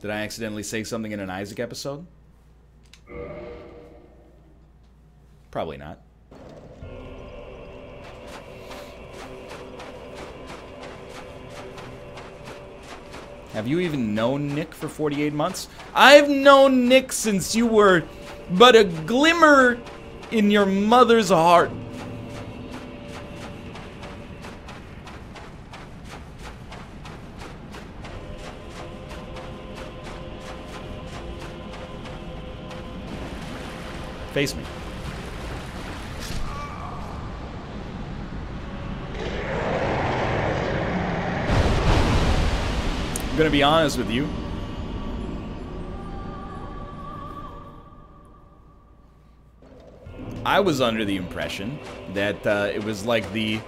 Did I accidentally say something in an Isaac episode? Probably not. Have you even known Nick for 48 months? I've known Nick since you were but a glimmer in your mother's heart. Face me. I'm gonna be honest with you. I was under the impression that it was like the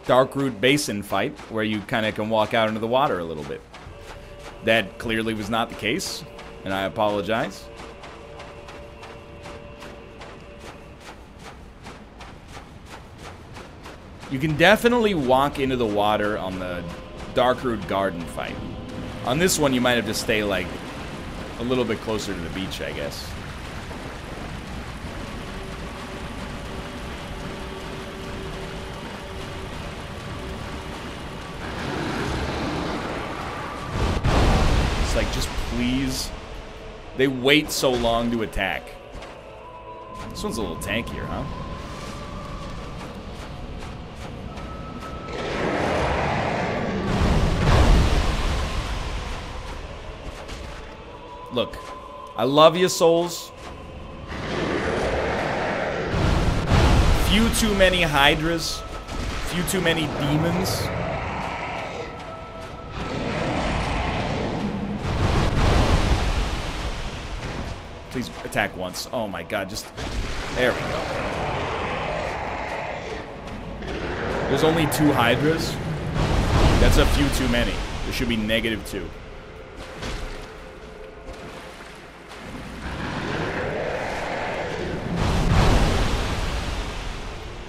Darkroot Basin fight where you kind of can walk out into the water a little bit. That clearly was not the case, and I apologize. You can definitely walk into the water on the Darkroot Garden fight. On this one, you might have to stay, like, a little bit closer to the beach, I guess. It's like, just please. They wait so long to attack. This one's a little tankier, huh? Look, I love you, souls. Few too many hydras. Few too many demons. Please attack once. Oh my god, just... There we go. There's only 2 hydras. That's a few too many. There should be -2.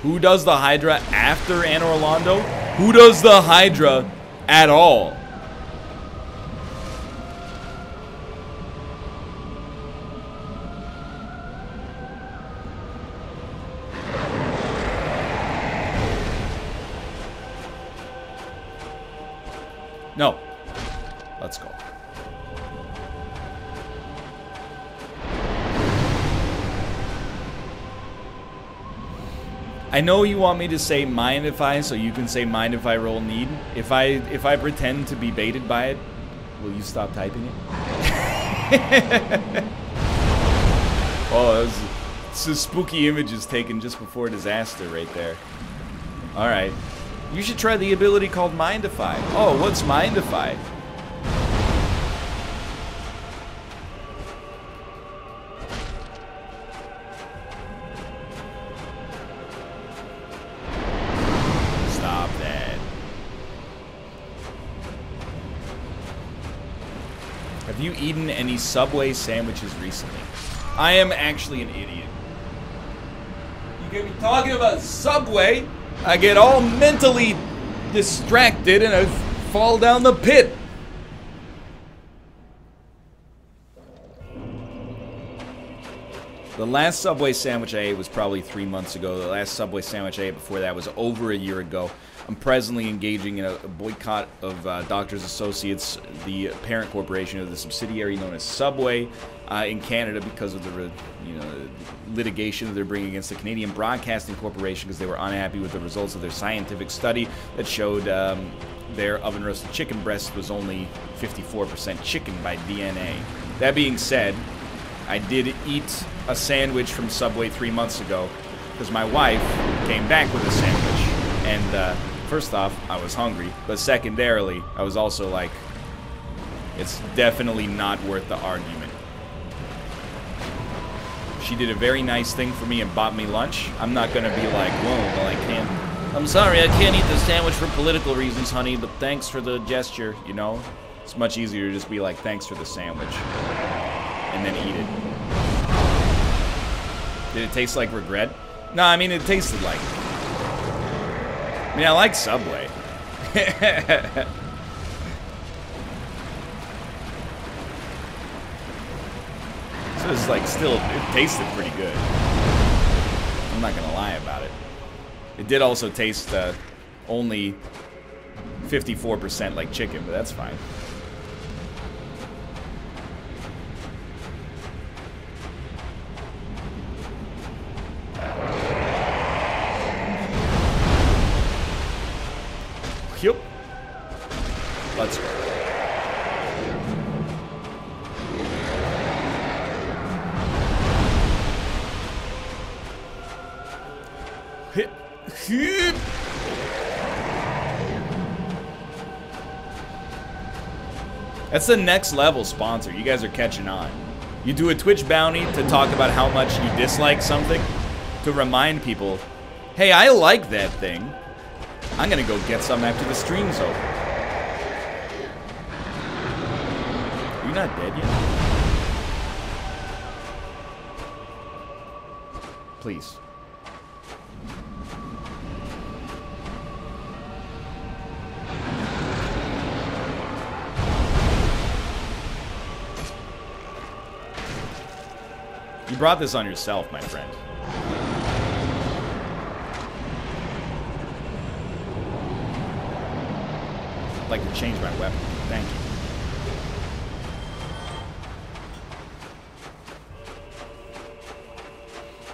Who does the Hydra after Anor Londo? Who does the Hydra at all? No. Let's go. I know you want me to say mind if I, so you can say mind if I roll need. If I pretend to be baited by it, will you stop typing it? Oh, it's a spooky images taken just before disaster right there. Alright. You should try the ability called Mindify. Oh, what's Mindify? Have you eaten any Subway sandwiches recently? I am actually an idiot. You get me talking about Subway, I get all mentally distracted and I fall down the pit. The last Subway sandwich I ate was probably 3 months ago. The last Subway sandwich I ate before that was over a year ago. I'm presently engaging in a boycott of Doctors Associates, the parent corporation of the subsidiary known as Subway in Canada, because of the litigation that they're bringing against the Canadian Broadcasting Corporation because they were unhappy with the results of their scientific study that showed their oven roasted chicken breast was only 54% chicken by DNA. That being said, I did eat a sandwich from Subway 3 months ago because my wife came back with a sandwich, and first off, I was hungry, but secondarily, I was also like, it's definitely not worth the argument. She did a very nice thing for me and bought me lunch. I'm not gonna be like, whoa, well, I can't. I'm sorry, I can't eat the sandwich for political reasons, honey, but thanks for the gesture, you know? It's much easier to just be like, thanks for the sandwich, and then eat it. Did it taste like regret? No, I mean, it tasted like... I mean, I like Subway. was like still, it tasted pretty good. I'm not gonna lie about it. It did also taste only 54% like chicken, but that's fine. Yup. Let's go. Hit. Hit. That's the next level sponsor. You guys are catching on. You do a Twitch bounty to talk about how much you dislike something, to remind people, hey, I like that thing. I'm gonna go get some after the stream's over. You're not dead yet? Please. You brought this on yourself, my friend. I'd like to change my weapon. Thank you.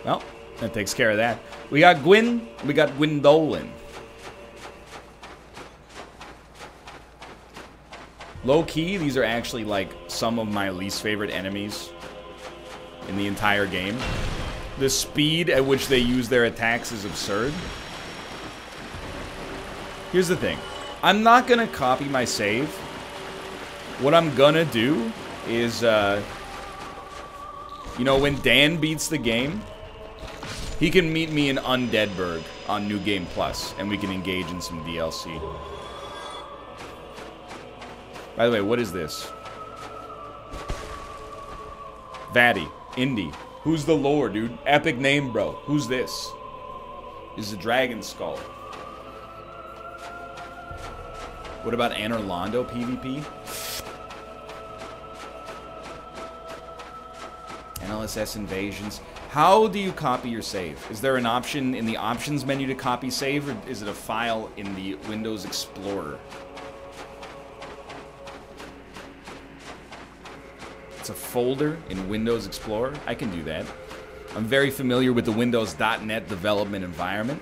Well, that takes care of that. We got Gwyn, we got Gwendolyn. Low-key, these are actually like some of my least favorite enemies in the entire game. The speed at which they use their attacks is absurd. Here's the thing. I'm not gonna copy my save. What I'm gonna do is, you know, when Dan beats the game, he can meet me in Undeadburg on New Game Plus, and we can engage in some DLC. By the way, what is this? Vaddy, Indy. Who's the lore, dude? Epic name, bro. Who's this? This is a dragon skull. What about Anorlando PvP? NLSS invasions. How do you copy your save? Is there an option in the options menu to copy save, or is it a file in the Windows Explorer? It's a folder in Windows Explorer. I can do that. I'm very familiar with the Windows.NET development environment.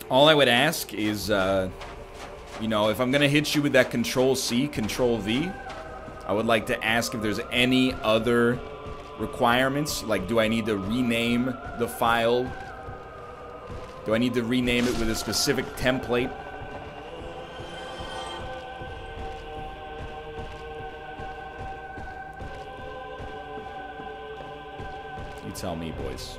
All I would ask is, you know, if I'm going to hit you with that Control-C, Control-V, I would like to ask if there's any other requirements. Like, do I need to rename the file? Do I need to rename it with a specific template? You tell me, boys.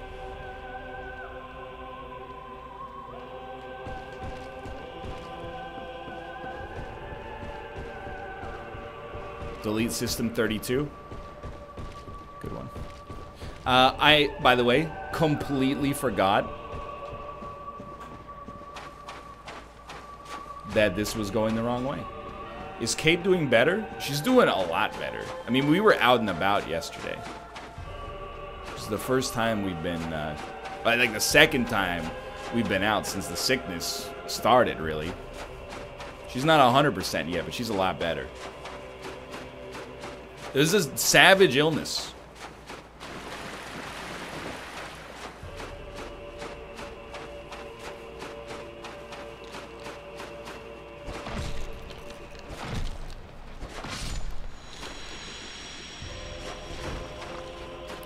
Delete System 32. Good one. I, by the way, completely forgot that this was going the wrong way. Is Kate doing better? She's doing a lot better. I mean, we were out and about yesterday. This is the first time we've been, like the second time we've been out since the sickness started, really. She's not 100% yet, but she's a lot better. This is a savage illness.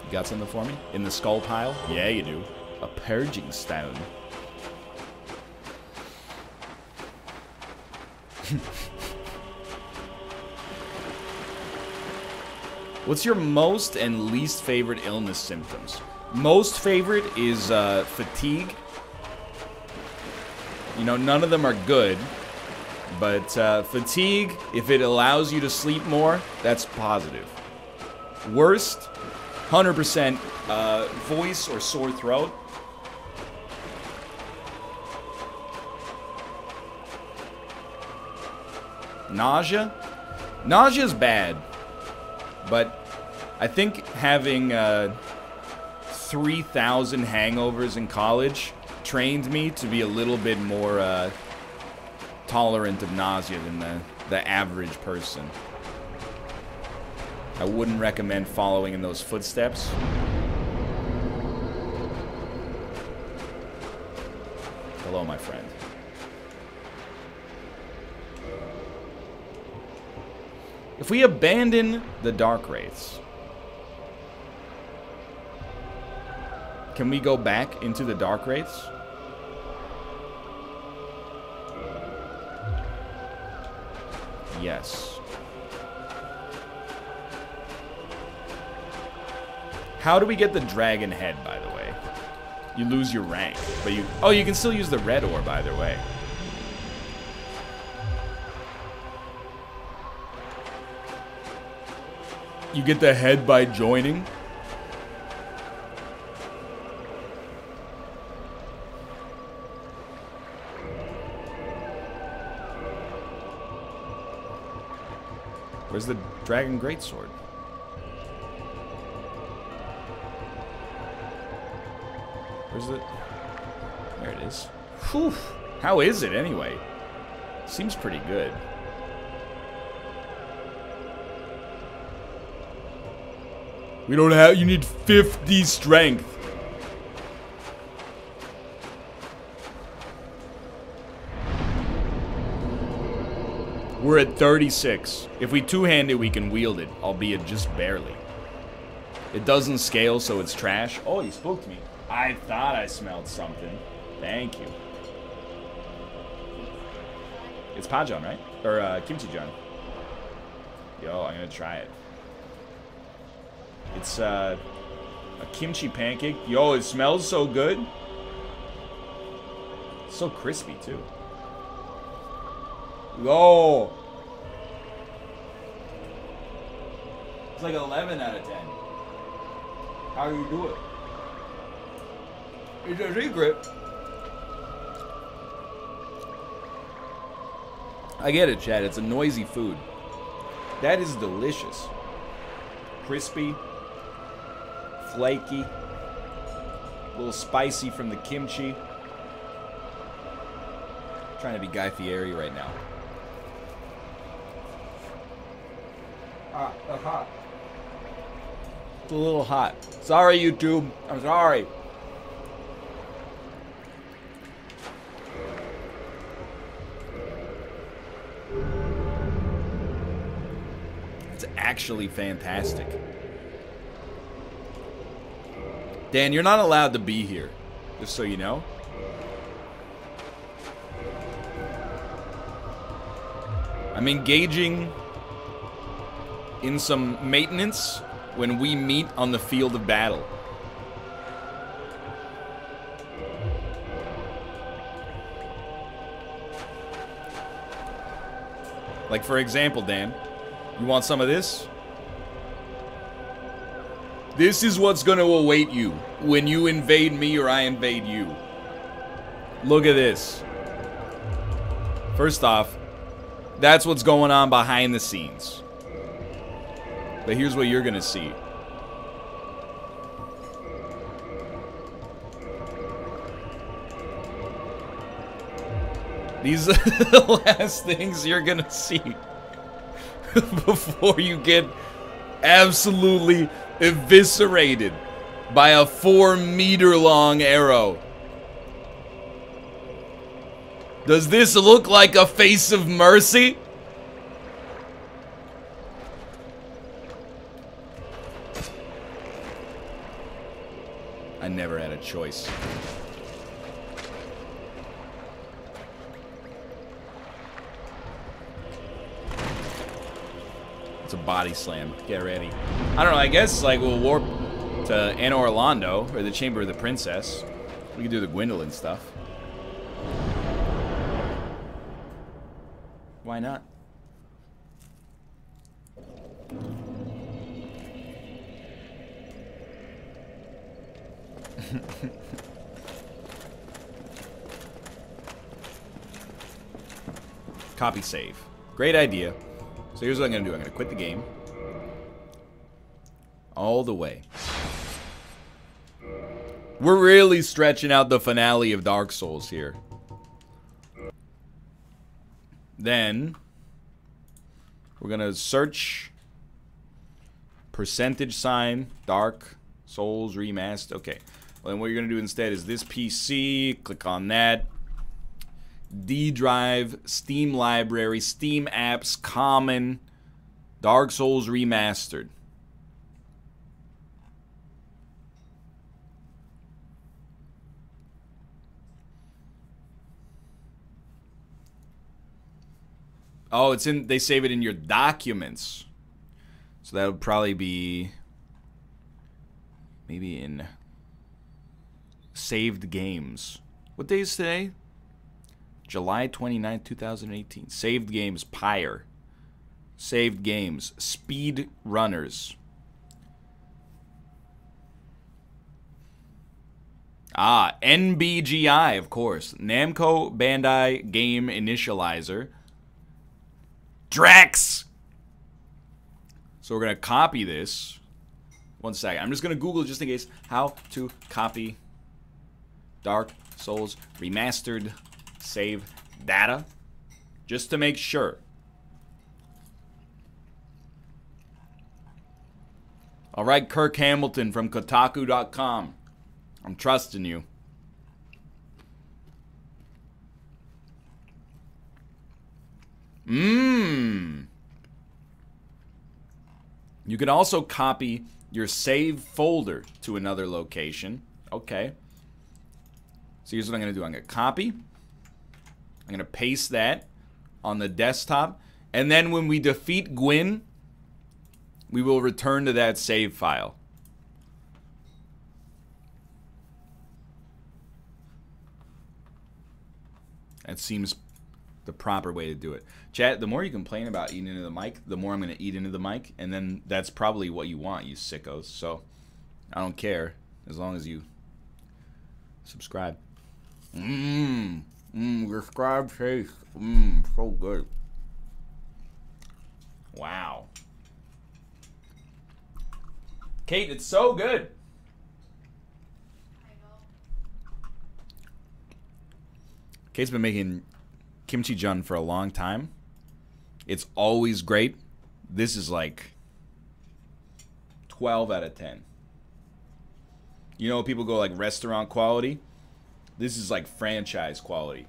You got something for me? In the skull pile? Yeah, you do. A purging stone. What's your most and least favorite illness symptoms? Most favorite is fatigue. You know, none of them are good. But fatigue, if it allows you to sleep more, that's positive. Worst, 100% voice or sore throat. Nausea? Nausea's bad. But I think having 3,000 hangovers in college trained me to be a little bit more tolerant of nausea than the average person. I wouldn't recommend following in those footsteps. Hello, my friend. If we abandon the Dark Wraiths, can we go back into the Dark Wraiths? Yes. How do we get the dragon head, by the way? You lose your rank, but you... Oh, you can still use the red orb either way. You get the head by joining? Where's the dragon greatsword? Where's the... There it is. Whew. How is it, anyway? Seems pretty good. We don't have... You need 50 strength. We're at 36. If we two-hand it, we can wield it, albeit just barely. It doesn't scale, so it's trash. Oh, you spooked me. I thought I smelled something. Thank you. It's Pajon, right? Or Kimchi-jon. Yo, I'm gonna try it. It's a kimchi pancake. Yo, it smells so good. It's so crispy, too. Yo! It's like 11 out of 10. How do you do it? It's a secret. I get it, Chad. It's a noisy food. That is delicious. Crispy. Flaky. A little spicy from the kimchi. I'm trying to be Guy Fieri right now. That's hot. It's a little hot. Sorry, YouTube. I'm sorry. It's actually fantastic. Dan, you're not allowed to be here, just so you know. I'm engaging in some maintenance when we meet on the field of battle. Like, for example, Dan, you want some of this? This is what's going to await you when you invade me or I invade you. Look at this. First off, that's what's going on behind the scenes. But here's what you're going to see. These are the last things you're going to see before you get absolutely eviscerated by a 4-meter-long arrow. Does this look like a face of mercy? I never had a choice. It's a body slam. Get ready. I don't know, I guess like we'll warp to Anna Orlando, or the Chamber of the Princess. We can do the Gwendolyn stuff. Why not? Copy save. Great idea. So here's what I'm going to do. I'm going to quit the game. All the way. We're really stretching out the finale of Dark Souls here. Then we're gonna search percentage sign Dark Souls Remastered. Okay. Well, then what you're gonna do instead is this PC. Click on that. D drive, Steam library, Steam apps, common, Dark Souls Remastered. Oh, it's in, they save it in your documents. So that would probably be maybe in saved games. What day is today? July 29th, 2018. Saved games, Pyre. Saved games, Speed Runners. Ah, NBGI, of course. Namco Bandai Game Initializer. Drax! So we're going to copy this. One second. I'm just going to Google just in case how to copy Dark Souls Remastered save data. Just to make sure. Alright, Kirk Hamilton from Kotaku.com. I'm trusting you. You can also copy your save folder to another location. Okay. So here's what I'm going to do. I'm going to copy. I'm going to paste that on the desktop. And then when we defeat Gwyn, we will return to that save file. That seems the proper way to do it. Chat, the more you complain about eating into the mic, the more I'm going to eat into the mic. And then that's probably what you want, you sickos. So I don't care as long as you subscribe. Subscribe taste. So good. Wow. Kate, it's so good. Kate's been making kimchi jjigae for a long time. It's always great. This is like 12 out of 10. You know, people go like restaurant quality. This is like franchise quality.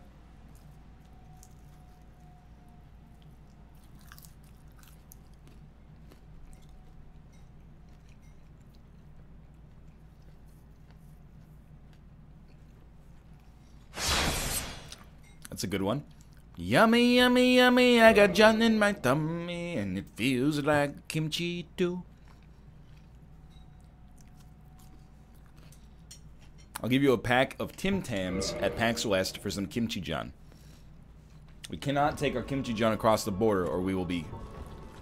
That's a good one. Yummy, yummy, yummy, I got John in my tummy, and it feels like kimchi too. I'll give you a pack of Tim Tams at PAX West for some kimchi jjigae. We cannot take our kimchi jjigae across the border or we will be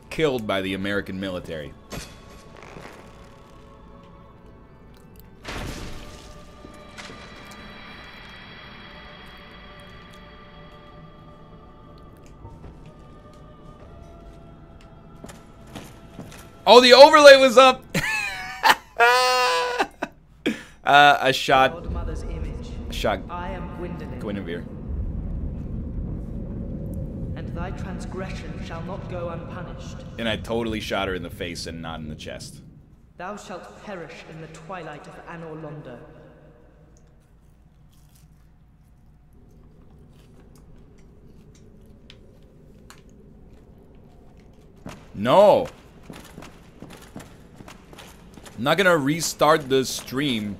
killed by the American military. Oh, the overlay was up! I shot Guinevere. And thy transgression shall not go unpunished. And I totally shot her in the face and not in the chest. Thou shalt perish in the twilight of Anor Londo. No! I'm not gonna restart the stream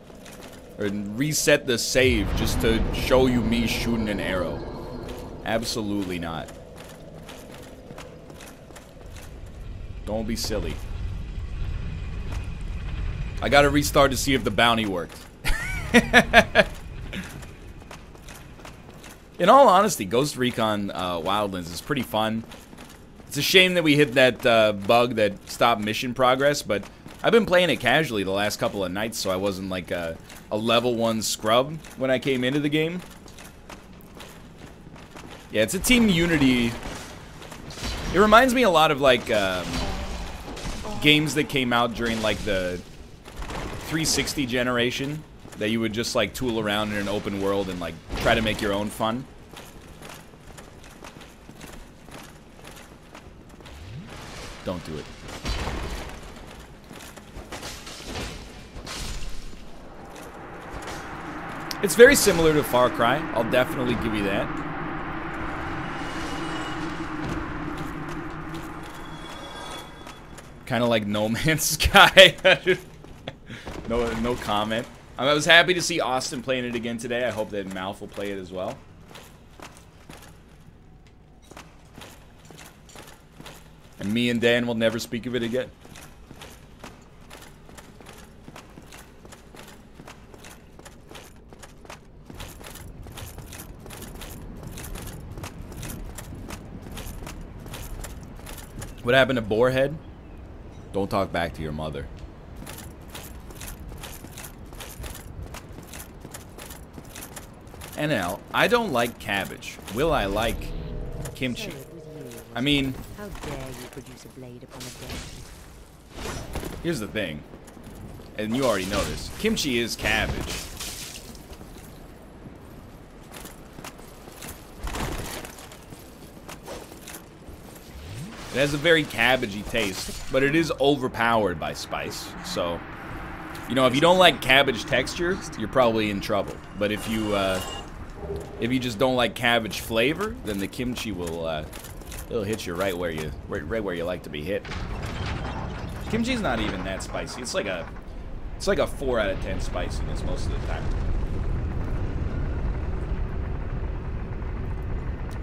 or reset the save just to show you me shooting an arrow. Absolutely not. Don't be silly. I gotta restart to see if the bounty worked. In all honesty, Ghost Recon Wildlands is pretty fun. It's a shame that we hit that bug that stopped mission progress, but I've been playing it casually the last couple of nights, so I wasn't like a level 1 scrub when I came into the game. Yeah, it's a Team Unity. It reminds me a lot of like games that came out during like the 360 generation that you would just like tool around in an open world and like try to make your own fun. Don't do it. It's very similar to Far Cry. I'll definitely give you that. Kind of like No Man's Sky. No comment. I was happy to see Austin playing it again today. I hope that Malf will play it as well. And me and Dan will never speak of it again. What happened to Boarhead? Don't talk back to your mother. NL, I don't like cabbage. Will I like kimchi? I mean, how dare you produce a blade upon a dead? Here's the thing, and you already know this. Kimchi is cabbage. It has a very cabbagey taste, but it is overpowered by spice. So, you know, if you don't like cabbage texture, you're probably in trouble. But if you just don't like cabbage flavor, then the kimchi will it'll hit you right where you like to be hit. Kimchi's not even that spicy. It's like a 4 out of 10 spiciness most of the time.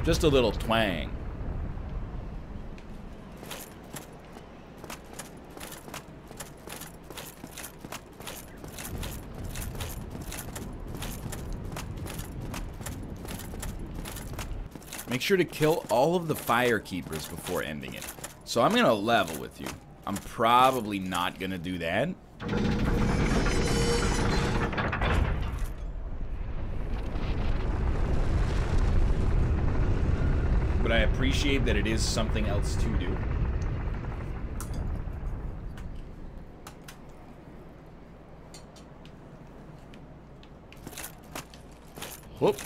Just a little twang. Make sure to kill all of the fire keepers before ending it. So I'm gonna level with you. I'm probably not gonna do that. But I appreciate that it is something else to do. Whoop.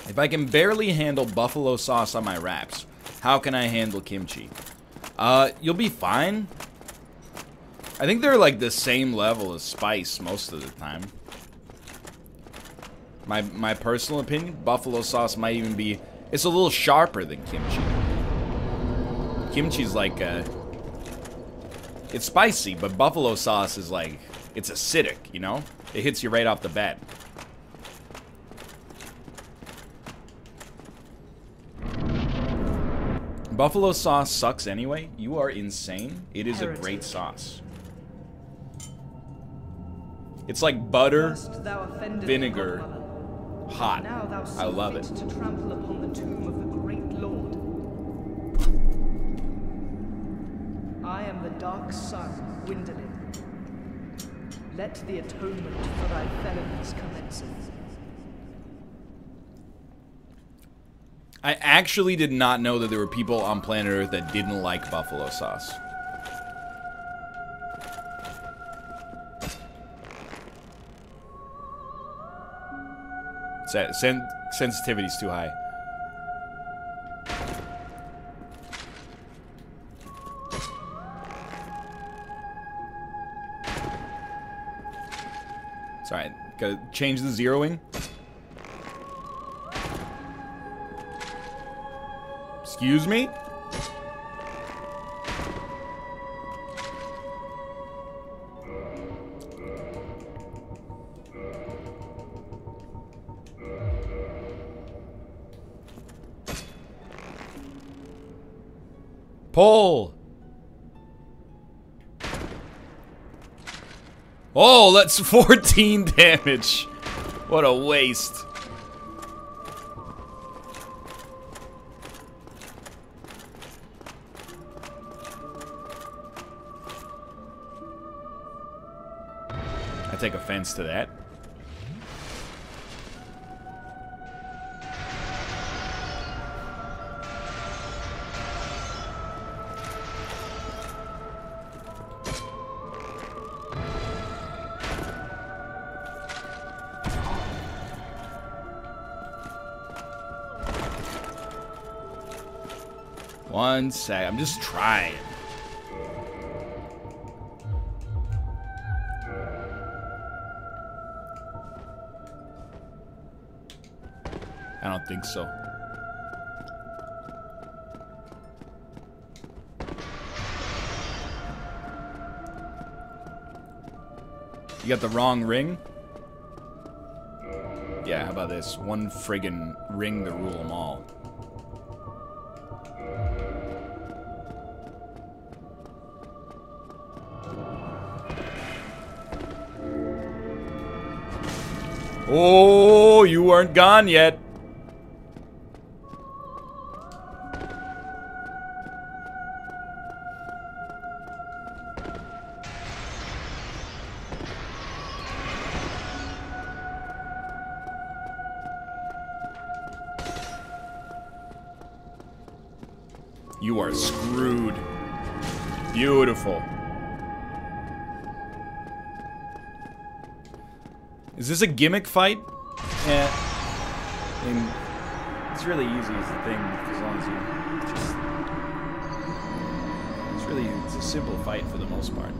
If I can barely handle buffalo sauce on my wraps, how can I handle kimchi? You'll be fine. I think they're like the same level as spice most of the time. My personal opinion, buffalo sauce might even be... It's a little sharper than kimchi. Kimchi's like... it's spicy, but buffalo sauce is like... It's acidic, you know? It hits you right off the bat. Buffalo sauce sucks anyway. You are insane. It is a great sauce. It's like butter, vinegar, hot. I love it. To trample upon the tomb of the great Lord. I am the dark sun, Gwendolyn. Let the atonement for thy felonies commence. I actually did not know that there were people on planet Earth that didn't like buffalo sauce. Sensitivity's too high. Sorry, gotta change the zeroing. Excuse me? Pull! Oh, that's 14 damage. What a waste. I take offense to that. 1 sec. I'm just trying. I don't think so. You got the wrong ring? Yeah, how about this? One friggin' ring to rule them all. Oh, you weren't gone yet. You are screwed. Beautiful. Is this a gimmick fight? Yeah. I mean, it's really easy is the thing, as long as you just... It's a simple fight for the most part.